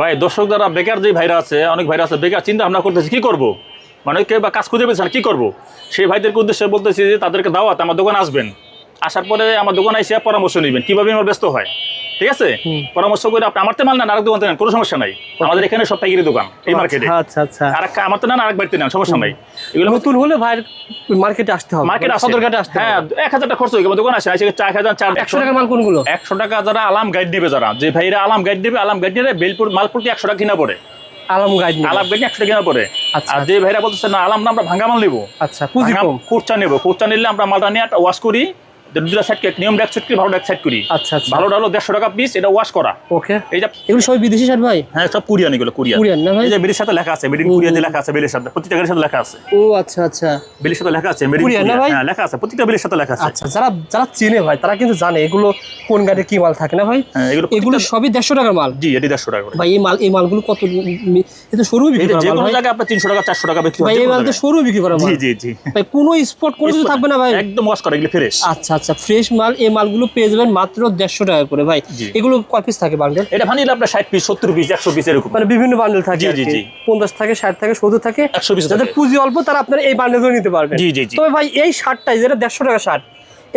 ভাই দর্শক যারা বেকার যে ভাইরা আছে, অনেক ভাইরা আছে বেকার, চিন্তা ভাবনা করতেছে কি করব, মানে কেউ বা কাজ খুঁজে পেয়েছে না কি করব, সেই ভাইদেরকে উদ্দেশ্যে বলতেছি যে তাদেরকে দাওয়াত, আমার দোকানে আসবেন, আসার পরে আমার দোকানে এসে পরামর্শ নেবেন কিভাবে আমার ব্যস্ত হয়। ঠিক আছে, পরামর্শ করে আপনি আমার তো মাল নেন, আরেক দোকান নেন, কোনো সমস্যা নাই। আমাদের এখানে সব পাইকারি দোকান এই মার্কেটে। আচ্ছা আচ্ছা, আর আমার তো নেন, আরেক বাড়িতে নেন, সমস্যা নাই। এগুলো নতুন হলে ভাইয়ের মার্কেটে আসতে হবে, মার্কেট সদরঘাটে আসতে হবে। হ্যাঁ, 1000 টাকা খরচ হয়ে গেল, দোকান আসে 4000 100 টাকার মাল কোনগুলো? 100 টাকা যারা আলাম গাইড নেবে, যারা যে ভাইরা আলাম গাইড নেবে, আলাম গাইড নিলে বেলপুর মালপুরটি 100 টাকা কিনা পড়ে। আলাম গাইড নিয়ে, আলাম গাইড 100 টাকা কিনা পড়ে। আচ্ছা, আর যে ভাইরা বলতেছে না আলাম না আমরা ভাঙ্গা মাল নেবো, আচ্ছা পুঁজি কম, কুর্চা নেবো, কুর্চা নিলে আমরা মালটা নিয়ে একটা ওয়াশ করি, দুটা সাইড নিয়ম এক সাইড করি, ভালো এক সাইড করি। আচ্ছা আচ্ছা, ভালোটা হলো 150 টাকা পিস, এটা ওয়াশ করা। ওকে, এই যে এগুলো সব বিদেশি শার্ট ভাই? হ্যাঁ, সব কোরিয়ান, এগুলো কোরিয়ান না ভাই? এই যে বেলের সাথে লেখা আছে, মেড ইন কোরিয়া যে লেখা আছে, বেলের সাথে প্রত্যেকটা গাড়ির সাথে লেখা আছে। ও আচ্ছা আচ্ছা, বেলের সাথে লেখা আছে মেড ইন কোরিয়ান না কোরিয়া, ভাই? হ্যাঁ লেখা আছে, প্রত্যেকটা বেলের সাথে লেখা আছে। আচ্ছা, যারা যারা চেনে ভাই তারা কিন্তু জানে এগুলো কোন গাড়িতে কি মাল থাকে না ভাই? হ্যাঁ, এগুলো সবই 150 টাকার মাল। জি, এটি 150 টাকা করে ভাই এই মালগুলো কত? এটা শোরুমে বিক্রি করা যে মাল কোনো ভাই? জায়গায় আপনার 300 টাকা 400 টাকা বিক্রি হয় ভাই এই মাল তো শোরুমে বিক্রি করা মাল। জি জি জি ভাই কোনো স্পট কোনো কিছু থাকবে না ভাই? একদম ওয়াশ করা, এগুলো ফ্রেশ। আচ্ছা আচ্ছা, ফ্রেশ মাল। এই মালগুলো পেয়ে যাবেন মাত্র 150 টাকা করে ভাই। এগুলো কয় পিস থাকে বান্ডেল? এটা ভানিলে আপনার 60 পিস 70 পিস 100 পিস এরকম, মানে বিভিন্ন বান্ডেল থাকে। জি জি জি, 50 থাকে, 60 থাকে, 70 থাকে, 100 পিস। যাদের পুঁজি অল্প তারা আপনারা এই বান্ডেলগুলো নিতে পারবেন। জি জি জি। তবে ভাই এই শার্টটাই যেটা 150 টাকা শার্ট,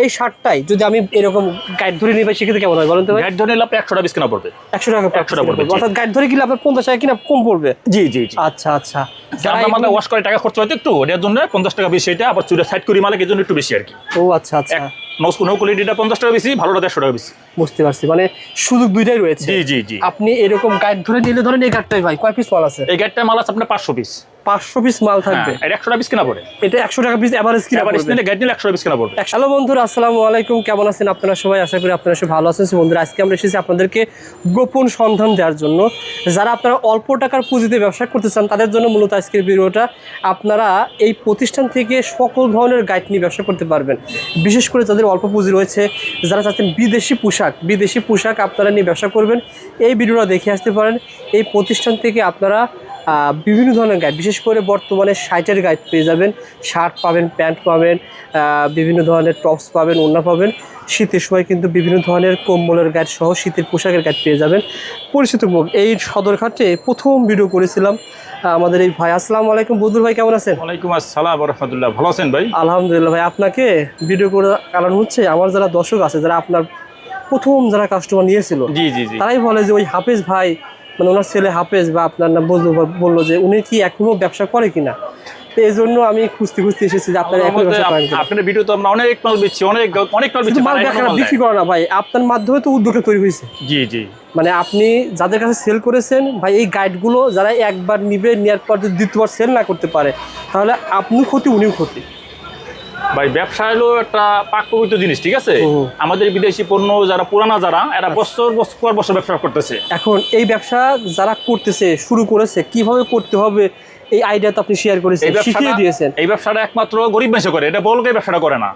এই শার্টটাই যদি আমি এরকম গাইড ধরে নিই ভাই, সেক্ষেত্রে কেমন হয় বলেন তো ভাই? গাইড ধরে নিলে আপনার 100 টাকা পিস কেনা পড়বে। 100 টাকা 100 টাকা পড়বে, অর্থাৎ গাইড ধরে কিনলে আপনার 50 টাকা কিনা কম পড়বে। জি জি জি। আচ্ছা আচ্ছা, যারা আমাদের ওয়াশ করে টাকা খরচ হয়তো একটু, এর জন্য 50 টাকা বেশি, এটা আবার চুরে সাইড করি মালিক, এর জন্য একটু বেশি আর কি। ও আচ্ছা আচ্ছা, নো কোয়ালিটিটা 50 টাকা বেশি, ভালোটা 150 টাকা বেশি। বুঝতে পারছি, মানে সুযোগ দুইটাই রয়েছে। জি জি জি। আপনি এরকম গাইড ধরে নিলে ধরেন এই গাইডটাই ভাই কয় পিস মাল আছে? এই গাইডটা মাল আছে আপনার 500 পিস। 500 পিস মাল থাকবে, এটা 100 টাকা পিস কেনা পড়ে। এটা 100 টাকা পিস এভারেজ কিনা পড়বে। নিলে গাইড নিলে 100 টাকা পিস কেনা পড়বে। হ্যালো বন্ধুরা, আসসালামু আলাইকুম, কেমন আছেন আপনারা সবাই? আশা করি আপনারা সবাই ভালো আছেন। বন্ধুরা আজকে আমরা এসেছি আপনাদেরকে গোপন সন্ধান দেওয়ার জন্য। যারা আপনারা অল্প টাকার পুঁজিতে ব্যবসা করতে চান তাদের জন্য মূলত আজকের ভিডিওটা। আপনারা এই প্রতিষ্ঠান থেকে সকল ধরনের গাইড নিয়ে ব্যবসা করতে পারবেন, বিশেষ করে যাদের অল্প পুঁজি রয়েছে, যারা চাচ্ছেন বিদেশি পোশাক আপনারা নিয়ে ব্যবসা করবেন, এই ভিডিওটা দেখে আসতে পারেন। এই প্রতিষ্ঠান থেকে আপনারা বিভিন্ন ধরনের গাইড, বিশেষ করে বর্তমানে শার্টের গাইড পেয়ে যাবেন, শার্ট পাবেন, প্যান্ট পাবেন, বিভিন্ন ধরনের টপস পাবেন, ওড়না পাবেন। শীতের সময় কিন্তু বিভিন্ন ধরনের কম্বলের গাইড সহ শীতের পোশাকের গাইড পেয়ে যাবেন। পরিচিত মুখ, এই সদরঘাটে প্রথম ভিডিও করেছিলাম আমাদের এই ভাই। আসসালামু আলাইকুম বদরুল ভাই, কেমন আছেন? ওয়ালাইকুম আসসালাম ওয়া রাহমাতুল্লাহ, ভালো আছেন ভাই? আলহামদুলিল্লাহ ভাই। আপনাকে ভিডিও করে কারণ হচ্ছে আমার যারা দর্শক আছে, যারা আপনার প্রথম যারা কাস্টমার নিয়েছিল, জি জি জি, তারাই বলে যে ওই হাফেজ ভাই, মানে ওনার ছেলে হাফেজ বা আপনার নাম বললো যে উনি কি এখনো ব্যবসা করে কিনা। তো এই জন্য আমি খুঁজতে এসেছি যে আপনার এখন ব্যবসা করেন কিনা। আপনার ভিডিও তো আমরা অনেক মাল বেচছি, অনেক মাল বেচছি, মাল বিক্রি করে না ভাই, আপনার মাধ্যমে তো উদ্যোগটা তৈরি হয়েছে। জি জি, মানে আপনি যাদের কাছে সেল করেছেন ভাই, এই গাইডগুলো যারা একবার নিবে, নেওয়ার পর যদি দ্বিতীয়বার সেল না করতে পারে, তাহলে আপনিও ক্ষতি, উনিও ক্ষতি। ভাই ব্যবসা হলো একটা পাক পবিত্র জিনিস, ঠিক আছে? আমাদের বিদেশি পণ্য যারা পুরানা, যারা এরা বছর পর বছর ব্যবসা করতেছে। এখন এই ব্যবসা যারা করতেছে, শুরু করেছে, কিভাবে করতে হবে এই আইডিয়া তো আপনি শেয়ার করেছেন, শিখিয়ে দিয়েছেন। এই ব্যবসাটা একমাত্র গরিব মানুষ করে, এটা বলকে ব্যবসাটা করে না।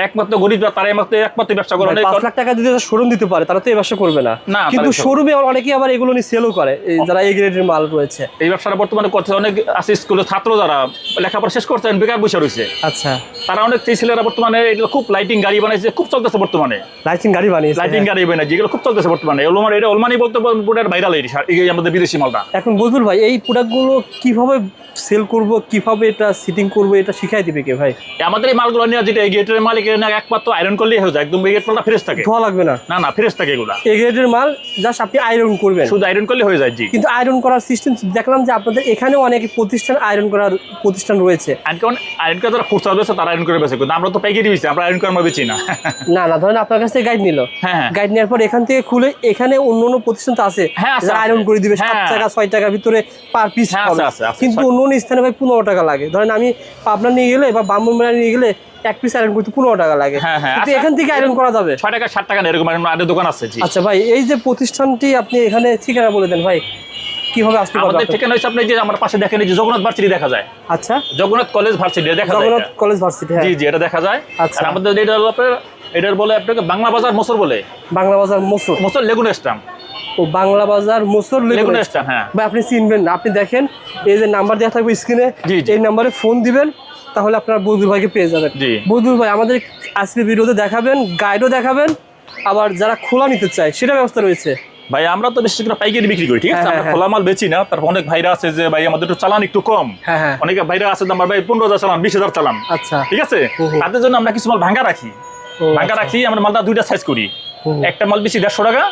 একমাত্র গরিব তারা একমাত্র ব্যবসা করে। 5 লাখ টাকা যদি শোরুম দিতে পারে তারা তো এই ব্যবসা করবে না, কিন্তু শোরুমে অনেকে আবার এগুলো নিয়ে সেলও করে, যারা এই গ্রেডের মাল রয়েছে। এই ব্যবসাটা বর্তমানে করছে অনেক আছে, স্কুলের ছাত্র যারা লেখাপড়া শেষ করছেন, বেকার বসে রয়েছে। আচ্ছা, তারা অনেক ছেলেরা বর্তমানে এগুলো খুব লাইটিং গাড়ি বানাইছে, খুব চলতেছে বর্তমানে। লাইটিং গাড়ি বানিয়েছে, যেগুলো খুব চলতেছে বর্তমানে। এটা অলমানি বলতে ভাইরাল এই আমাদের বিদেশি মালটা। এখন বুঝুন ভাই, এই প্রোডাক্টগুলো কিভাবে সেল করব, কিভাবে এটা সিটিং করব, এটা শিখাই দিবে কে ভাই? আমাদের এই মালগুলো নিয়ে, যেটা এই গেটের মাল, এখানে একমাত্র আয়রন করলেই হয়ে যায়, একদম এই গেট মালটা ফ্রেশ থাকে, ধোয়া লাগবে না। না ফ্রেশ থাকে এগুলো। এই গ্রেডের মাল জাস্ট আপনি আয়রন করবেন, শুধু আয়রন করলে হয়ে যায়। জি, কিন্তু আয়রন করার সিস্টেম দেখলাম যে আপনাদের এখানেও অনেক প্রতিষ্ঠান আয়রন করার প্রতিষ্ঠান রয়েছে। আয়রন করে যারা খুচরা বেছে তারা আয়রন করে বেছে, কিন্তু আমরা তো পাইকারি বেছি, আমরা আয়রন করে বেছি না। না ধরেন আপনার কাছ থেকে গাইড নিল, গাইড নেওয়ার পর এখান থেকে খুলে এখানে অন্য প্রতিষ্ঠান তো আছে যারা আয়রন করে দিবে 7 টাকা 6 টাকার ভিতরে পার পিস, কিন্তু অন্য স্থানে ভাই 15 টাকা লাগে। ধরেন আমি পাবনা নিয়ে গেলে বা ব্রাহ্মণবাড়িয়া নিয়ে গেলে এক পিস আয়রন করতে 15 টাকা লাগে, কিন্তু এখান থেকে আয়রন করা যাবে 6 টাকা 7 টাকা এরকম আরেক দোকান আছে। আচ্ছা ভাই, এই যে প্রতিষ্ঠানটি আপনি এখানে ঠিকানা বলে দেন ভাই, কিভাবে আসতে পারবে? আমাদের ঠিকানা হচ্ছে আপনি যে আমার পাশে দেখেন, এই যে জগন্নাথ ভার্সিটি দেখা যায়। আচ্ছা, জগন্নাথ কলেজ ভার্সিটি দেখা যায়, জগন্নাথ কলেজ ভার্সিটি, জি জি, এটা দেখা যায়। আচ্ছা, আর আমাদের এটা হলো এটার বলে আপনাকে বাংলা বাজার মোসর বলে, বাংলা বাজার মোসর লেগুন স্টাম। ও বাংলা বাজার মোসর লেগুন স্টাম, হ্যাঁ ভাই আপনি চিনবেন না। আপনি দেখেন এই যে নাম্বার দেওয়া থাকবে স্ক্রিনে, এই নাম্বারে ফোন দিবেন, তাহলে আপনার বদরুল ভাইকে পেয়ে যাবেন। বদরুল ভাই আমাদের আজকের ভিডিওতে দেখাবেন, গাইডও দেখাবেন, আবার যারা খোলা নিতে চায় সেটা ব্যবস্থা রয়েছে। ভাই আমরা তো বেশি করে পাইকারি বিক্রি করি, ঠিক আছে, আমরা খোলা মাল বেচি না। তারপর অনেক ভাইরা আছে যে ভাই আমাদের একটু চালান একটু কম, অনেক ভাইরা আছে যে আমার ভাই 15,000 চালান, 20,000 চালান, আচ্ছা, ঠিক আছে, তাদের জন্য আমরা কিছু মাল ভাঙা রাখি। আমরা মালটা দুইটা সাইজ করি, একটা মাল বেশি 150 টাকা,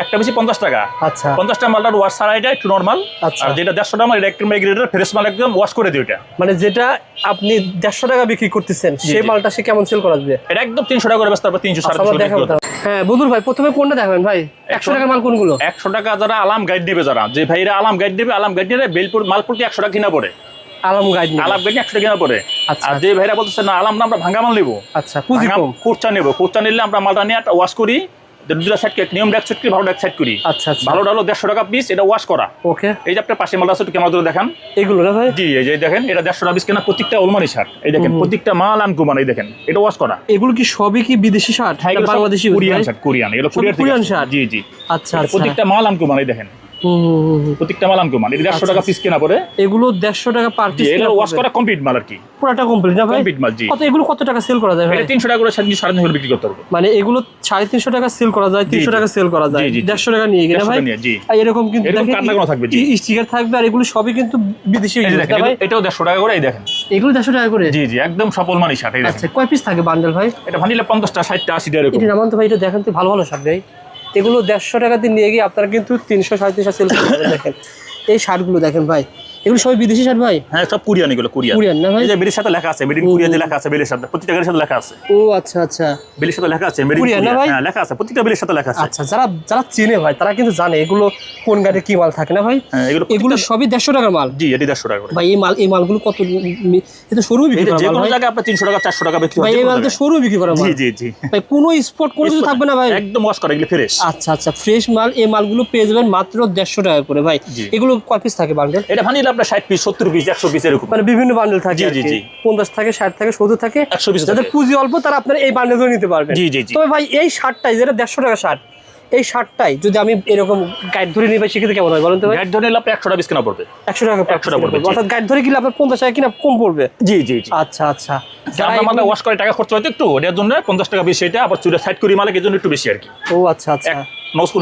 একটা বেশি 50 টাকা। আচ্ছা, 50 টাকা মালটার ওয়াশ ছাড়া এটা একটু নরমাল, আর যেটা 150 টাকা মাল এটা একটু মাইগ্রেটের ফ্রেশ মাল, একদম ওয়াশ করে দিই। ওটা মানে যেটা আপনি 150 টাকা বিক্রি করতেছেন সেই মালটা সে কেমন সেল করা যাবে? এটা একদম 300 টাকা করে বেচতে পারবে, 300 350 টাকা। হ্যাঁ বদুল ভাই, প্রথমে কোনটা দেখাবেন ভাই? 100 টাকার মাল কোনগুলো? 100 টাকা যারা আলাম গাইড নেবে, যারা যে ভাইরা আলাম গাইড নেবে, আলাম গাইড নিলে বেলপুর মাল প্রতি 100 টাকা কিনা পড়ে। আলাম গাইড 100 টাকা কিনা পড়ে। আর যে ভাইরা বলতেছে না আলাম না আমরা ভাঙা মাল নেবো, আচ্ছা, পুঁজি কম, কোর্চা নেবো, কোর্চা নিলে আমরা মালটা নিয়ে ওয়াশ করি, দুটা সাইড নিয়ম এক সাইড করি, ভালো এক সাইড করি। আচ্ছা, ভালোটা হলো 150 টাকা পিস, এটা ওয়াশ করা। ওকে, এই যে আপনার পাশে মালটা আছে একটু কেমন দেখান, এগুলো না ভাই? জি, এই যে দেখেন এটা 150 টাকা পিস কেনা, প্রত্যেকটা ওলমানি শার্ট। এই দেখেন প্রত্যেকটা মাল আনকুমান, এই দেখেন এটা ওয়াশ করা। এগুলো কি সবই কি বিদেশি shirt, Bangladeshi? Korean shirt, Korean, এগুলো কোরিয়ান শার্ট। জি জি, আচ্ছা, প্রত্যেকটা মাল আনকুমান, এই দেখেন প্রত্যেকটা মাল আনকুমান। এটা 150 টাকা পিস কেনা পড়ে। এগুলো 150 টাকা পার পিস, এটা ওয়াশ করা কমপ্লিট মাল আর কি, পুরোটা কমপ্লিট না ভাই? কমপ্লিট মাল, জি। কত এগুলো কত টাকা সেল করা যায় ভাই? এটা 300 টাকা করে 350 বিক্রি করতে হবে। মানে এগুলো 350 টাকা সেল করা যায়, 300 টাকা সেল করা যায়, 150 টাকা নিয়ে গেলে ভাই। জি, আর এরকম কিন্তু এরকম কাট লাগানো থাকবে, জি, স্টিকার থাকবে, আর এগুলো সবই কিন্তু বিদেশি। এটাও 150 টাকা করে, এই দেখেন এগুলো 150 টাকা করে। জি জি, একদম সফল মানি শার্ট। এই দেখেন। আচ্ছা, কয় পিস থাকে বান্ডেল ভাই? এটা ভানিলে 50টা, 60টা, 80টা এরকম। এটা নামান তো ভাই, এটা দেখেন তো, ভালো ভালো শার্ট ভাই। এগুলো 150 টাকা দিয়ে নিয়ে গিয়ে আপনারা কিন্তু 300 350 সেল করতে দেখেন। এই শার্টগুলো দেখেন ভাই, এগুলো সবই বিদেশি শার্ট ভাই? হ্যাঁ, সব কোরিয়ান, এগুলো কোরিয়ান না ভাই? এই যে বেলের সাথে লেখা আছে, মেড ইন কোরিয়া যে লেখা আছে, বেলের সাথে প্রত্যেকটা গাড়ির সাথে লেখা আছে। ও আচ্ছা আচ্ছা, বেলের সাথে লেখা আছে, মেড ইন কোরিয়া, হ্যাঁ লেখা আছে, প্রত্যেকটা বেলের সাথে লেখা আছে। আচ্ছা, যারা চিনে ভাই তারা কিন্তু জানে এগুলো কোন গাড়িতে কি মাল থাকে না ভাই? হ্যাঁ, এগুলো সবই 150 টাকার মাল। জি, এটি 150 টাকা করে ভাই। এই মালগুলো কত? এটা শোরুমে বিক্রি করা মাল, যে কোনো জায়গায় আপনি 300 টাকা 400 টাকা বিক্রি ভাই। এই মাল তো শোরুমে বিক্রি করা মাল। জি জি জি ভাই, কোনো স্পট কোনো কিছু থাকবে না ভাই, একদম ওয়াশ করা, এগুলো ফ্রেশ। আচ্ছা আচ্ছা, ফ্রেশ মাল। এই মালগুলো পেয়ে যাবেন মাত্র 150 টাকা করে ভাই। এগুলো কয় পিস থাকে বান্ডেল? এটা ভানিলে আপনার 60 পিস, 70 পিস, 100 পিস এরকম, মানে বিভিন্ন বান্ডেল থাকে। জি জি, 50 থাকে, 60 থাকে, 70 থাকে, 100 পিস। যাদের পুঁজি অল্প তারা আপনারা এই বান্ডেলগুলো নিতে পারবেন। জি জি জি। তবে ভাই এই শার্টটাই, যেটা 150 টাকা শার্ট, এই শার্টটাই যদি আমি এরকম গাইড ধরে নিই ভাই, সেক্ষেত্রে কেমন হয় বলেন তো ভাই? গাইড ধরে নিলে আপনি 100 টাকা পিস কেনা পড়বে, 100 টাকা 100 টাকা পড়বে। অর্থাৎ গাইড ধরে কিনলে আপনার 50 টাকা কিনা কম পড়বে। জি জি জি। আচ্ছা আচ্ছা, যারা আমাদের ওয়াশ করে টাকা খরচ হয়তো একটু, এর জন্য 50 টাকা বেশি, এটা আবার চুরে সাইড করি মালিকের জন্য একটু বেশি আর কি। ও আচ্ছা আচ্ছা,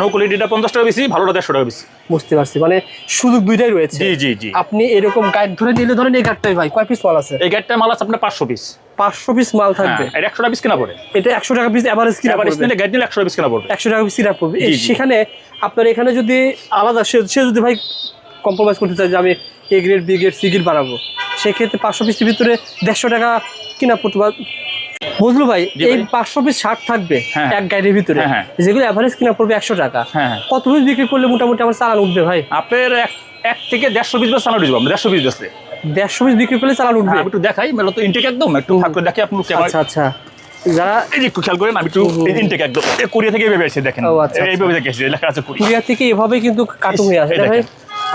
নো কোয়ালিটিটা 50 টাকা বেশি, ভালোটা 150 টাকা বেশি। বুঝতে পারছি, মানে সুযোগ দুইটাই রয়েছে। জি জি জি। আপনি এরকম গাইড ধরে নিলে ধরেন এই গাইডটাই ভাই কয় পিস মাল আছে? এই গাইডটা মাল আছে আপনার 500 পিস। 500 পিস মাল থাকবে, এটা 100 টাকা পিস কেনা পড়ে। এটা 100 টাকা পিস এভারেজ কিনা পড়বে। নিলে গাইড নিলে 100 টাকা পিস কেনা পড়বে, 100 টাকা পিস কিনা পড়বে। সেখানে আপনার এখানে যদি আলাদা সে যদি ভাই কম্প্রোমাইজ করতে চায় যে আমি A grade, B grade, C grade বাড়াবো, সেক্ষেত্রে 500 পিসের ভিতরে 150 টাকা কিনা পড়তে পারে। বুঝলো ভাই? এই 500 পিস শার্ট থাকবে এক গাইডের ভিতরে, যেগুলো এভারেজ কিনা পড়বে 100 টাকা। কত পিস বিক্রি করলে মোটামুটি আমার চালান উঠবে ভাই? আপনার 1 থেকে 150 পিস চালান উঠবে। 150 পিস বেচলে 150 পিস বিক্রি করলে চালান উঠবে। একটু দেখাই, মেলো তো ইনটেক একদম একটু ভাগ করে দেখি আপনি কেমন। আচ্ছা আচ্ছা, যারা এই যে একটু খেয়াল করেন, আমি একটু ইনটেক একদম কোরিয়া থেকে এইভাবে এসে দেখেন, এইভাবে দেখে এসে লেখা আছে কোরিয়া থেকে, এভাবে কিন্তু কার্টুন হয়ে আসে ভাই।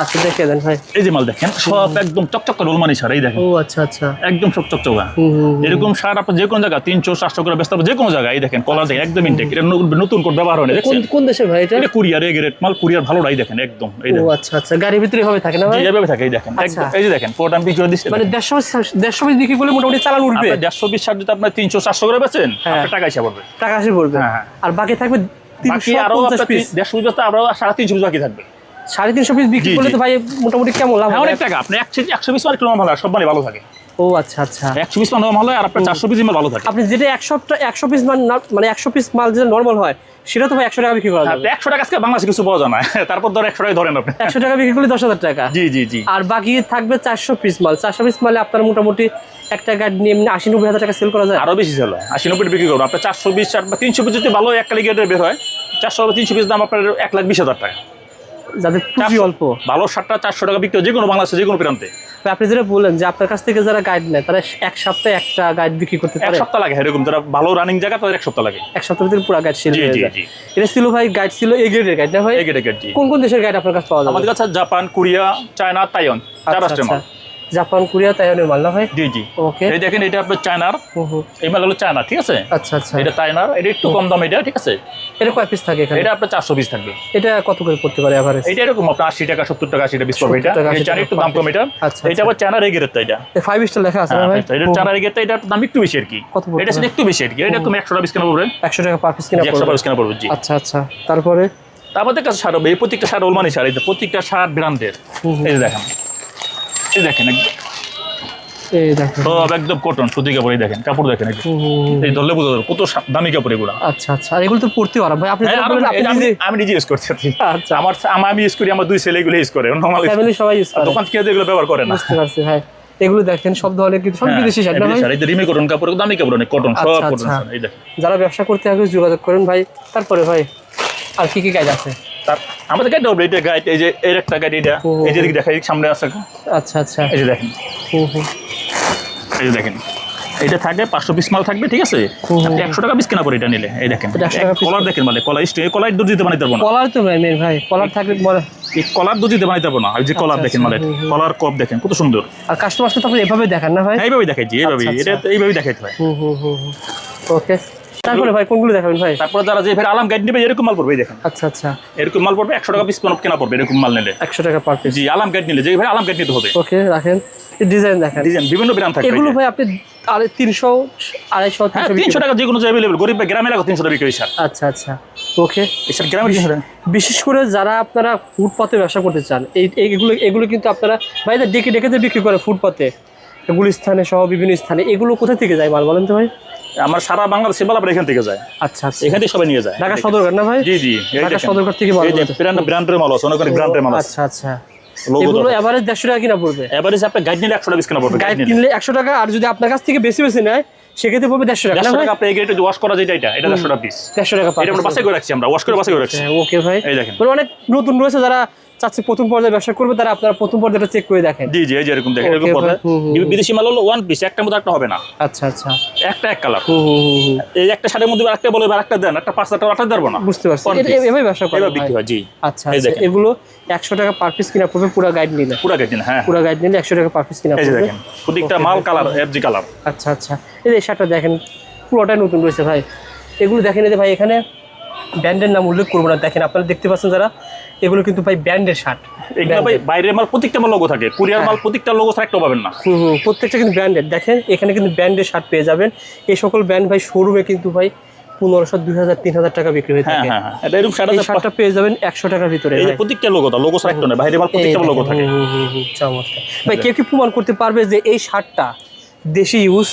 আচ্ছা, দেখে দেন ভাই, এই যে মাল দেখেন, সব একদম চকচক করে রোলমানি শার্ট। এই দেখেন, ও আচ্ছা আচ্ছা, একদম সব চকচকা। এরকম শার্ট আপনি যে কোনো জায়গা 300 400 করে বেচতে পারবেন, যে কোনো জায়গায়। এই দেখেন কলার দেখেন একদম ইনটেক, এটা নতুন কোন ব্যবহার হয় না। কোন দেশের ভাই এটা? এটা কোরিয়ার, এ গ্রেড মাল, কোরিয়ার ভালো রাই দেখেন একদম। এই দেখেন, ও আচ্ছা আচ্ছা, গাড়ির ভিতরে এভাবে থাকে না ভাই? এইভাবে থাকে, এই দেখেন একদম। এই যে দেখেন কোট আমি পিছনে দিচ্ছি, মানে 150 পিস বিক্রি করলে মোটামুটি চালান উঠবে। 150 পিস শার্ট যদি আপনি 300 400 করে বেচেন, আপনার টাকা এসে পড়বে, টাকা এসে পড়বে। আর বাকি থাকবে 350 পিস। 150 পিস তো আরো 350 পিস বাকি থাকবে। 350 পিস বিক্রি করলে তো ভাই মোটামুটি কেমন লাভ হবে? অনেক টাকা। আপনি 100 পিস মাল কিলো ভালো, সব মানে ভালো থাকে। ও আচ্ছা আচ্ছা, 100 পিস মাল নরমাল হয়, আর আপনার 400 পিস মাল ভালো থাকে। আপনি যেটা 100 পিস মাল, মানে 100 পিস মাল যেটা নরমাল হয়, সেটা তো ভাই 100 টাকা বিক্রি করা যাবে। 100 টাকা আজকে বাংলাদেশে কিছু পাওয়া যায় না, তারপর ধর 100 টাকা ধরেন আপনি। 100 টাকা বিক্রি করলে 10,000 টাকা। জি জি জি। আর বাকি থাকবে 400 পিস মাল। 400 পিস মালে আপনার মোটামুটি একটা গাড়ি নিয়ে 80-90 হাজার টাকা সেল করা যায়। আরো বেশি সেল হয়, 80-90 বিক্রি করবো। আপনার 400 পিস বা 300 পিস যদি ভালো এক কালিগেটের বের হয়, 400 বা 300 পিস দাম আপনার 1,20,000 টাকা। যাদের পুঁজি অল্প, ভালো শার্টটা 400 টাকা বিক্রি হয় যে কোনো বাংলাদেশে যে কোনো প্রান্তে। আপনি যেটা বললেন যে আপনার কাছ থেকে যারা গাইড নেয়, তারা এক সপ্তাহে একটা গাইড বিক্রি করতে পারে। 1 সপ্তাহ লাগে, এরকম যারা ভালো রানিং জায়গা তাদের 1 সপ্তাহ লাগে। 1 সপ্তাহের ভিতরে পুরো গাইড সেল হয়ে যায়। এটা ছিল ভাই, গাইড ছিল এ গ্রেডের গাইড না ভাই? এ গ্রেডের গাইড। কোন কোন দেশের গাইড আপনার কাছে পাওয়া যাবে? আমাদের কাছে জাপান, কোরিয়া, চায়না, তাইওয়ান, 4 রাষ্ট্রের মাল। জাপান, কোরিয়া, তাইওয়ানের মাল না ভাই? জি জি। ওকে, এই দেখেন, এটা আপনার চায়নার, এই মাল হলো চায়না, ঠিক আছে? আচ্ছা আচ্ছা, এটা চায়নার, এটা একটু কম দাম, এটা ঠিক আছে। এটা কয় পিস থাকে এখানে? এটা আপনার 400 পিস থাকবে। এটা কত করে পড়তে পারে এভারেজ? এটা এরকম আপনার 80 টাকা 70 টাকা 80 পিস পড়বে। এটা চায়না একটু দাম কম। এটা এটা আবার চায়নার এই গ্রেডটা, এটা 5 স্টার লেখা আছে না ভাই? এটা চায়নার এই গ্রেডটা, এটার দাম একটু বেশি আর কি। কত পড়বে? এটা একটু বেশি আর কি। এটা তুমি 100 টাকা পিস কেনা পড়বে, 100 টাকা পার পিস কিনা পড়বে। 100 পিস কেনা পড়বে। জি আচ্ছা আচ্ছা, তারপরে তা আমাদের কাছে সার হবে, এই প্রত্যেকটা সার ওলমানি সার, এই যে প্রত্যেকটা সার ব্র্যান্ডের। এই যে দেখেন, এই দেখেন এই দেখেন সব একদম কটন সুতি কাপড়। এই দেখেন কাপড় দেখেন, এই ধরলে বোঝা যাবে কত দামি কাপড় এগুলো। আচ্ছা আচ্ছা, আর এগুলো তো পড়তে আরাম ভাই, আপনি হ্যাঁ, আমি নিজে ইউজ করছি। আচ্ছা, আমি ইউজ করি, আমার 2 ছেলে এগুলো ইউজ করে, নরমাল ফ্যামিলি সবাই ইউজ করে, দোকান থেকে এগুলো ব্যবহার করে না। বুঝতে পারছি ভাই। এগুলো দেখেন সব ধরনের কিন্তু সব বিদেশি শাড়ি না ভাই? এই যে রিমি কটন কাপড়, দামি কাপড় অনেক, কটন সব আচ্ছা, কটন। আচ্ছা। এই দেখেন, যারা ব্যবসা করতে আগে যোগাযোগ করেন ভাই। তারপরে ভাই আর কি কি কাজ আছে? আমাদের গাইড হবে, এটা গাইড, এই যে এর একটা গাইড, এটা এই যে দেখাই সামনে আছে। আচ্ছা আচ্ছা, এই যে দেখেন, এই যে দেখেন, এটা থাকবে 500 পিস মাল থাকবে, ঠিক আছে? আপনি 100 টাকা পিস কেনা পড়ে এটা নিলে। এই দেখেন কলার দেখেন, মানে কলার স্টিক, কলার দুধ দিতে বানাইতে পারবো না। কলার তো ভাই মেন ভাই, কলার থাকলে বলে এই কলার দুধ দিতে বানাইতে পারবো না। এই যে কলার দেখেন, মানে কলার কপ দেখেন কত সুন্দর। আর কাস্টমারকে তো আপনি এভাবে দেখান না ভাই? এইভাবেই দেখাইছি, এইভাবেই, এটা এইভাবেই দেখাইতে হয়। ওকে, তারপরে ভাই কোনগুলো দেখাবেন ভাই? তারপরে যারা যে ভাই আলাম গাইড নেবে, এরকম মাল পড়বে, এই দেখেন আচ্ছা আচ্ছা, এরকম মাল পড়বে 100 টাকা পিস কেনা পড়বে, এরকম মাল নিলে 100 টাকা পার পিস। জি, আলাম গাইড নিলে, যে ভাই আলাম গাইড নিতে হবে। ওকে, রাখেন। ডিজাইন দেখেন, ডিজাইন বিভিন্ন ব্র্যান্ড থাকবে। এগুলো ভাই আপনি 300 250 হ্যাঁ, 300 300 টাকা যে কোনো জায়গায় अवेलेबल, গরিব বা গ্রামে লাগো 300 টাকা বিক্রি হয় স্যার। আচ্ছা আচ্ছা, ওকে। এই স্যার গ্রামে 300 টাকা। বিশেষ করে যারা আপনারা ফুটপাতে ব্যবসা করতে চান, এগুলো কিন্তু আপনারা ভাই ডেকে ডেকে বিক্রি করে ফুটপাতে, গুলিস্থানে সহ বিভিন্ন স্থানে। এগুলো কোথা থেকে যায় মাল বলেন তো ভাই? আমার সারা বাংলাদেশে মাল এখান থেকে যায়। আচ্ছা আচ্ছা, এখান থেকে সবাই নিয়ে যায়। ঢাকা সদরঘাট না ভাই? জি জি, ঢাকা সদরঘাট থেকে মাল। এই যে ব্র্যান্ডের মাল আছে, অনেক অনেক ব্র্যান্ডের মাল আছে। আচ্ছা আচ্ছা, এগুলো এভারেজ 150 টাকা কিনা পড়বে? এভারেজ আপনি গাইড নিলে 100 টাকা পিস কেনা পড়বে। গাইড কিনলে 100 টাকা, আর যদি আপনার কাছ থেকে বেশি বেশি নেয় সেক্ষেত্রে পড়বে 150 টাকা। 150 টাকা আপনি এই গ্রেডে ওয়াশ করা যেটা, এটা 150 টাকা পিস। 150 টাকা পার। এটা আমরা বাছাই করে রাখছি, আমরা ওয়াশ করে বাছাই করে রাখছি। ওকে ভাই, এই দেখেন, মানে অনেক নতুন রয়েছে যারা চাচ্ছে প্রথম পর্যায়ে ব্যবসা করবে, তারা আপনারা প্রথম পর্যায়েটা চেক করে দেখেন। জি জি, এই যে এরকম দেখেন, এরকম পড়বে। বিদেশি মাল হলো ওয়ান পিস, একটার মধ্যে একটা হবে না। আচ্ছা আচ্ছা, একটা এক কালার। এই একটা শাড়ির মধ্যে আরেকটা বলে আরেকটা দেন, একটা 5 টাকা আটা দেব না। বুঝতে পারছি, এভাবে ব্যবসা করে এভাবে বিক্রি হয়। জি, আচ্ছা আচ্ছা, এগুলো 100 টাকা পার পিস কিনা পড়বে পুরো গাইড নিলে? পুরো গাইড নিলে, হ্যাঁ, পুরো গাইড নিলে 100 টাকা পার পিস কিনা এই যে পড়বে। দেখেন প্রত্যেকটা মাল কালার এফজি কালার। আচ্ছা আচ্ছা, এই যে শার্টটা দেখেন পুরোটাই নতুন রয়েছে ভাই। এগুলো দেখেন, এই যে ভাই এখানে ব্র্যান্ডের নাম উল্লেখ করবো না, দেখেন আপনারা দেখতে পাচ্ছেন যারা, এগুলো কিন্তু ভাই ব্র্যান্ডের শার্ট। এগুলো ভাই বাইরের মাল প্রত্যেকটা মাল লোগো থাকে, কুরিয়ার মাল প্রত্যেকটা লোগো ছাড়া একটা পাবেন না। প্রত্যেকটা কিন্তু ব্র্যান্ডের। দেখেন এখানে কিন্তু ব্র্যান্ডের শার্ট পেয়ে যাবেন। এই সকল ব্র্যান্ড ভাই শোরুমে কিন্তু ভাই 1500 2000 3000 টাকা বিক্রি হয়ে থাকে। হ্যাঁ হ্যাঁ, এটা এরকম শার্টটা পেয়ে যাবেন 100 টাকার ভিতরে। এই যে প্রত্যেকটা লোগো ছাড়া একটা না, বাইরের মাল প্রত্যেকটা লোগো থাকে। চমৎকার ভাই। কেউ কি প্রমাণ করতে পারবে যে এই শার্টটা দেশি ইউজ?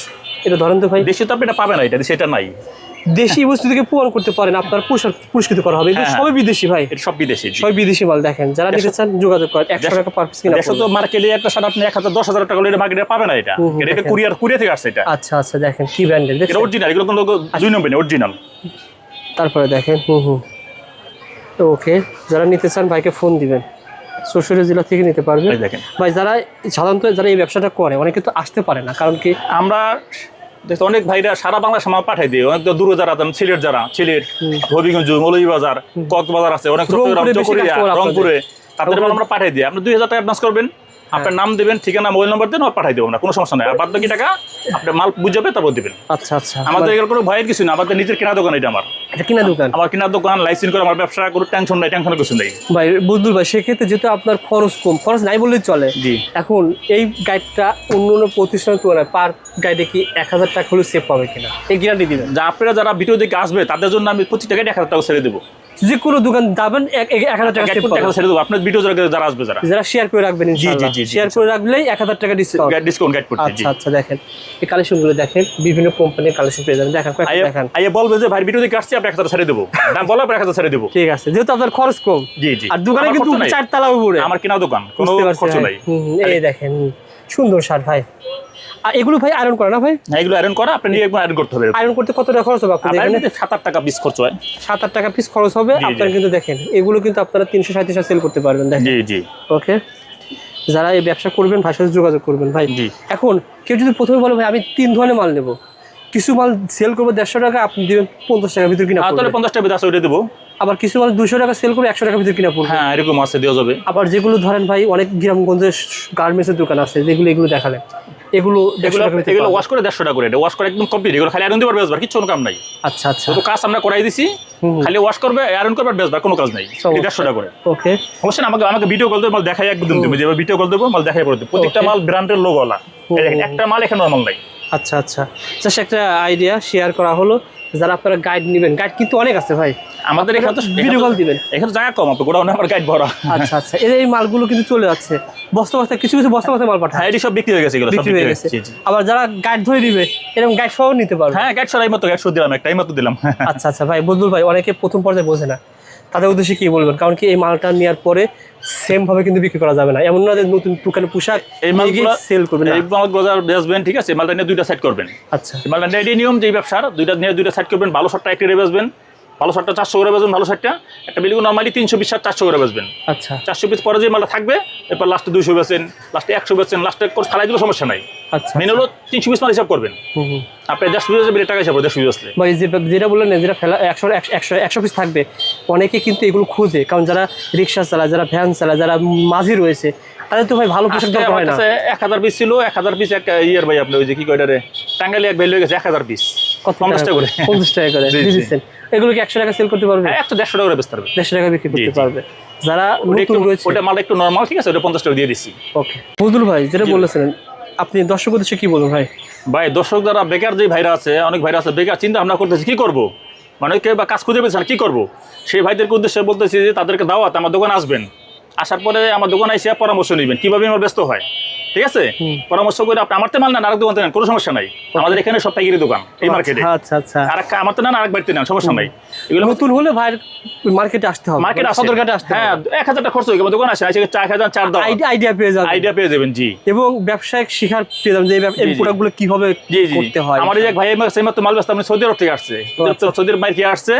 এটা ধরেন তো ভাই, দেশে তো আপনি এটা পাবেন না, এটা সেটা নাই। দেশি বস্তু থেকে প্রমাণ করতে পারেন, আপনার পুরস্কৃত করা হবে। এগুলো সবই বিদেশি ভাই, এটা সব বিদেশি। সবই বিদেশি মাল। দেখেন যারা নিতে চান যোগাযোগ করেন, 100 টাকা পার পিস কিনা। দেশে তো মার্কেটে একটা শার্ট আপনি 1000 10,000 টাকা হলে মার্কেটে পাবে না। এটা এটা কুরিয়ার থেকে আসছে এটা। আচ্ছা আচ্ছা, দেখেন কি ব্র্যান্ডের, এটা অরিজিনাল, এগুলো কোনো লোগো 2 নম্বর নেই, অরিজিনাল। তারপরে দেখেন তো ওকে, যারা নিতে চান ভাইকে ফোন দিবেন, শ্বশুরের জেলা থেকে নিতে পারবেন। দেখেন ভাই যারা সাধারণত যারা এই ব্যবসাটা করে অনেকে তো আসতে পারে না, কারণ কি আমরা দেখো অনেক ভাইরা সারা বাংলা সময় পাঠাই দিই। অনেক দূরে যারা সিলেট, হবিগঞ্জ, মৌলভীবাজার, কক্সবাজার আছে, অনেক রংপুরে, তাদের মাল আমরা পাঠাই দিই। আপনি 2000 টাকা অ্যাডভান্স করবেন, আপনার নাম দিবেন, ঠিকানা, মোবাইল নাম্বার দেন, পাঠাই দেবো না, কোনো সমস্যা নাই। আর বাদ বাকি টাকা আপনার মাল বুঝাবে তারপর দিবেন। আচ্ছা আচ্ছা, আমাদের এগুলো কোনো ভয়ের কিছু না, আমাদের নিজের কেনা দোকান। এটা আমার এটা কিনা দোকান, আমার কেনা দোকান, লাইসেন্স করে আমার ব্যবসা, কোনো টেনশন নাই, টেনশনের কিছু নেই ভাই। বুঝদুল ভাই, সেক্ষেত্রে যেহেতু আপনার খরচ কম, খরচ নাই বললেই চলে। জি, এখন এই গাইডটা অন্য অন্য প্রতিষ্ঠানের তুলনায় পার গাইডে কি 1000 টাকা হলে সেভ পাবে কিনা, এই গ্যারান্টি দিবেন? যা আপনারা যারা ভিডিও দেখে আসবে তাদের জন্য আমি প্রতি টাকায় 1000 টাকা ছেড়ে দেবো। যে কোনো দোকান যাবেন 1000 টাকা সেভ পাবেন। ছেড়ে দেবো আপনার ভিডিও যারা আসবে, যারা শেয়ার করে রাখবেন, ইনশাআল্লাহ শেয়ার করে রাখলেই 1000 টাকা ডিসকাউন্ট গাইড করতে। আচ্ছা আচ্ছা, দেখেন এই কালেকশনগুলো দেখেন, বিভিন্ন কোম্পানির কালেকশন পেয়ে যাবেন। দেখেন দেখেন, আইয়া বলবে যে ভাই ভিডিও দেখে আসছি, আপনি 1000 ছেড়ে দেবো, দাম বলা 1000 ছেড়ে দেবো। ঠিক আছে, যেহেতু আপনার খরচ কম। জি জি, আর দোকানে কিন্তু 4 তলা উপরে, আমার কেনা দোকান, কোনো খরচ নাই। এই দেখেন সুন্দর শার্ট ভাই। আর এগুলো ভাই আয়রন করা না ভাই? হ্যাঁ, এগুলো আয়রন করা, আপনি নিয়ে একবার আয়রন করতে হবে। আয়রন করতে কত টাকা খরচ হবে আপনাদের এখানে? 7-8 টাকা পিস খরচ হয়। 7-8 টাকা পিস খরচ হবে আপনার। কিন্তু দেখেন এগুলো কিন্তু আপনারা 337 সেল করতে পারবেন। দেখেন জি জি, ওকে। যারা এই ব্যবসা করবেন ভাইয়ের সাথে যোগাযোগ করবেন ভাই। এখন কেউ যদি প্রথমে বলে ভাই আমি 3 ধরনের মাল নেব, কিছু মাল সেল করবো 150 টাকা, আপনি দিবেন 50 টাকার ভিতর কিনা, তাহলে 50 টাকা আছে ওইটা দেবো। আবার কিছু মাল 200 টাকা সেল করে 100 টাকার ভিতর কিনা পড়বে। হ্যাঁ, এরকম আছে, দেওয়া যাবে। আবার যেগুলো ধরেন ভাই অনেক গ্রামগঞ্জের গার্মেন্টসের দোকান আছে, এগুলো দেখালেন, এগুলো ওয়াশ করে 150 টাকা করে, এটা ওয়াশ করে একদম কমপ্লিট। এগুলো খালি আয়রন দিবার বেচবার কিছু কাম নাই। আচ্ছা আচ্ছা, তো কাজ আমরা করাই দিছি, খালি ওয়াশ করবে, আয়রন করবে, বেচবার কোনো কাজ নাই। 150 টাকা করে। ওকে, অবশ্যই আমাকে ভিডিও কল দেবে, মাল দেখাই একদম দেবে, যে ভিডিও কল দেবো, মাল দেখাই পড়ে দেবো। প্রত্যেকটা মাল ব্র্যান্ডের লোগোওয়ালা। একটা মাল এখানে নরমাল নাই। আচ্ছা আচ্ছা, জাস্ট একটা আইডিয়া শেয়ার করা হলো। যারা আপনারা গাইড নেবেন, গাইড কিন্তু অনেক আছে ভাই। আমাদের এখানে তো ভিডিও কল দিবেন। এখানে জায়গা কম, আপনার গোডাউনে আমার গাইড ভরা। আচ্ছা আচ্ছা, এই মালগুলো কিন্তু চলে যাচ্ছে বস্তা বস্তা, কিছু কিছু বস্তা বস্তা মাল পাঠায়। হ্যাঁ, এটি সব বিক্রি হয়ে গেছে, এগুলো সব বিক্রি হয়ে গেছে। জি, জি। আবার যারা গাইড ধরে দিবে এরকম গাইড সহ নিতে পারবে। হ্যাঁ, গাইড সরাই মতো গাইড দিলাম, একটাই মতো দিলাম। আচ্ছা আচ্ছা ভাই, বদরুল ভাই, অনেকে প্রথম পর্যায়ে বোঝে না, তাদের উদ্দেশ্যে কি বলবেন? কারণ কি এই মালটা নেওয়ার পরে সেম ভাবে কিন্তু বিক্রি করা যাবে না, এমন না যে নতুন দোকানে পোশাক এই মালগুলো সেল করবেন। এই মালগুলো যারা বেচবেন, ঠিক আছে, মালটা নিয়ে দুইটা সাইড করবেন। আচ্ছা, এই মালটা রেডি নিয়ম যে ব্যবসার দুইটা সাইড করবেন। ভালো শটটা একটা বেচবেন, ভালো শটটা 400 করে বেচবেন, ভালো শটটা একটা বিলিগু নরমালি 320 শার্ট 400 করে বেচবেন। আচ্ছা 400 পিস পরে যে মালটা থাকবে, এরপর লাস্টে 200 বেচেন, লাস্টে 100 বেচেন, লাস্টে ফালাই দিলে সমস্যা নাই। আচ্ছা, মেন হলো 300 পিস মাল হিসাব করবেন। আপনি 100 পিস বেশি টাকা হিসাব করবেন, 100 পিস আসলে। ভাই যেটা বললেন না, যেটা ফেলা 100 পিস থাকবে, অনেকে কিন্তু এগুলো খুঁজে, কারণ যারা রিক্সা চালায়, যারা ভ্যান চালায়, যারা মাঝি রয়েছে, তাদের তো ভাই ভালো পোশাক দরকার আমার হয় না। কাছে 1000 পিস ছিল, 1000 পিস এক ইয়ার ভাই, আপনি ওই যে কি কয়টা রে টাঙ্গাইলে এক ভ্যালু হয়ে গেছে 1000 পিস, কত 50 টাকা করে। 50 টাকা করে জি, জি। দিচ্ছেন। এগুলো কি 100 টাকা সেল করতে পারবে? হ্যাঁ, 150 টাকা করে বেচতে পারবে। 150 টাকা বিক্রি করতে জি, জি। পারবে যারা নতুন রয়েছে। ওটা মালটা একটু নরমাল, ঠিক আছে, ওটা 50 টাকা দিয়ে দিছি। ওকে বদরুল ভাই, যেটা বলেছিলেন আপনি দর্শক উদ্দেশ্যে কি বলুন ভাই? ভাই, দর্শক যারা বেকার, যে ভাইরা আছে, অনেক ভাইরা আছে বেকার, চিন্তা ভাবনা করতেছে কি করব, মানে কেউ বা কাজ খুঁজে পেয়েছে না, কি করব, সেই ভাইদেরকে উদ্দেশ্যে বলতেছি যে তাদেরকে দাওয়াত, আমার দোকানে আসবেন, আসার পরে আমার দোকানে এসে পরামর্শ নেবেন কিভাবে আমার ব্যস্ত হয়, ঠিক আছে, পরামর্শ করে আপনি আমার তো মাল নেন, আরেক দোকান নেন, কোনো সমস্যা নাই। আমাদের এখানে সব পাইকারি দোকান এই মার্কেটে। আচ্ছা আচ্ছা, আর আমার তো নেন, আরেক বাড়িতে নেন, সমস্যা নাই। এগুলো নতুন হলে ভাই মার্কেটে আসতে হবে, মার্কেট আসে, সদরঘাটে আসতে হবে। হ্যাঁ, 1000 টাকা খরচ হয়ে গেল, দোকান আসে, এসে 4000 চার দাও, আইডিয়া পেয়ে যাবেন, আইডিয়া পেয়ে যাবেন। জি, এবং ব্যবসায়িক শিখার পেয়ে যাবেন যে এই প্রোডাক্টগুলো কিভাবে জি, জি। করতে হয়। আমার এই এক ভাই সেই মাত্র মাল ব্যস্ত, আপনি সৌদি আরব থেকে আসছে, সৌদি আরব বাইরে আসছে,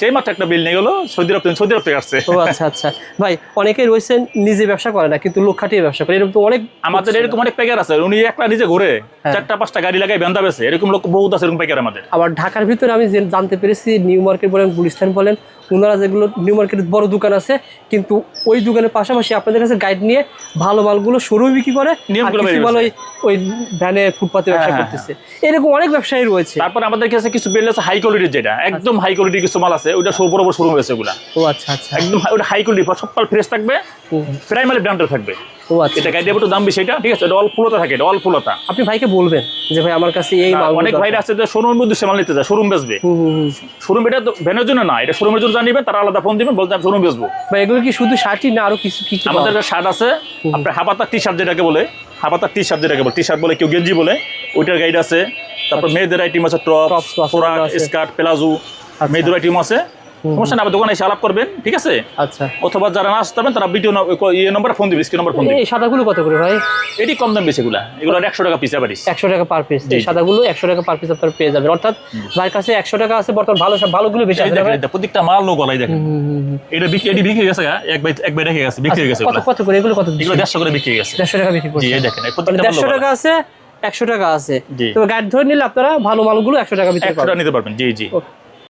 সেই মাত্র একটা বিল নিয়ে গেলো, সৌদি আরব থেকে আসছে। ও আচ্ছা আচ্ছা ভাই, অনেকেই রয়েছেন নিজে ব্যবসা করে না, কিন্তু লোক খাটিয়ে ব্যবসা করে, এরকম তো অনেক। আমাদের এরকম অনেক প্যাকের আছে, উনি একলা নিজে ঘুরে 4টা-5টা গাড়ি লাগাই বেন্দা বেছে, এরকম লোক বহুত আছে, এরকম প্যাকের আমাদের। আবার ঢাকার ভিতরে আমি জানতে পেরেছি, নিউ মার্কেট বলেন, গুলিস্তান বলেন, ওনারা যেগুলো নিউ মার্কেটের বড় দোকান আছে, কিন্তু ওই দোকানের পাশাপাশি আপনাদের কাছে গাইড নিয়ে ভালো মালগুলো শোরুমে বিক্রি করে, নিয়মগুলো আর কিছু মেনে মাল ওই ভ্যানে ফুটপাতে ব্যবসা করতেছে, এরকম অনেক ব্যবসায়ী রয়েছে। তারপর আমাদের কাছে কিছু বেল আছে হাই কোয়ালিটির, যেটা একদম হাই কোয়ালিটির কিছু মাল আছে, ওইটা বড় বড় শোরুম হয়েছে ওগুলা, ও আচ্ছা আচ্ছা, একদম ওটা হাই কোয়ালিটি, সব মাল ফ্রেশ থাকবে, প্রাইমারি ব্র্যান্ডের থাকবে। ও আচ্ছা, এটা গাইডে একটু দাম বেশি, এটা ঠিক আছে, এটা অল ফুলতা থাকে, এটা অল ফুলতা। আপনি ভাইকে বলবেন যে ভাই আমার কাছে এই মাল। অনেক ভাইরা আছে যে শোরুমের মধ্যে মাল নিতে যায়, শোরুম বেচবে, শোরুম এটা ভ্যানের জন্য না, এটা শোরুমের জন্য জানিবেন, তারা আলাদা ফোন দিবেন, বলতে আমি শোরুম বেচবো। ভাই এগুলো কি শুধু শার্টই না আরো কিছু কি? আমাদের শার্ট আছে, আপনার হাফাতা টি শার্ট যেটাকে বলে, হাফাতা টি শার্ট যেটাকে বলে, টি শার্ট বলে, কেউ গেঞ্জি বলে, ওইটার গাইড আছে। তারপর মেয়েদের আইটেম আছে, টপ, ফ্রক, স্কার্ট, প্লাজো, মেয়েদের আইটেম আছে। সমস্যা না, দোকানে এসে আলাপ করবেন, ঠিক আছে। আচ্ছা, অথবা যারা না আসতে পারবেন তারা ভিডিও নম্বরে ফোন দিবেন, স্ক্রিন নম্বর ফোন দিবেন। এই সাদাগুলো কত করে ভাই? এটি কম দাম বেশি, এগুলো 100 টাকা পিস এভারেজ, 100 টাকা পার পিস। এই সাদাগুলো 100 টাকা পার পিস আপনারা পেয়ে যাবেন, অর্থাৎ ভাইয়ের কাছে 100 টাকা আছে বর্তমান, ভালো সব ভালোগুলো বেশি আছে। প্রত্যেকটা মাল লোক গলাই দেখেন, এটা বিক্রি হয়ে গেছে, এক বাই রেখে গেছে, বিক্রি হয়ে গেছে। কত করে এগুলো? কত? এগুলো 150 করে বিক্রি হয়ে গেছে। 150 টাকা বিক্রি করছে। জি, এই দেখেন, প্রত্যেকটা 150 টাকা আছে, 100 টাকা আছে। জি। তো গাইড ধরে নিলে আপনারা ভালো মালগুলো 100 টাকা বিক্রি 100 টাকা নিতে পারবেন। জি, জি। করবেন।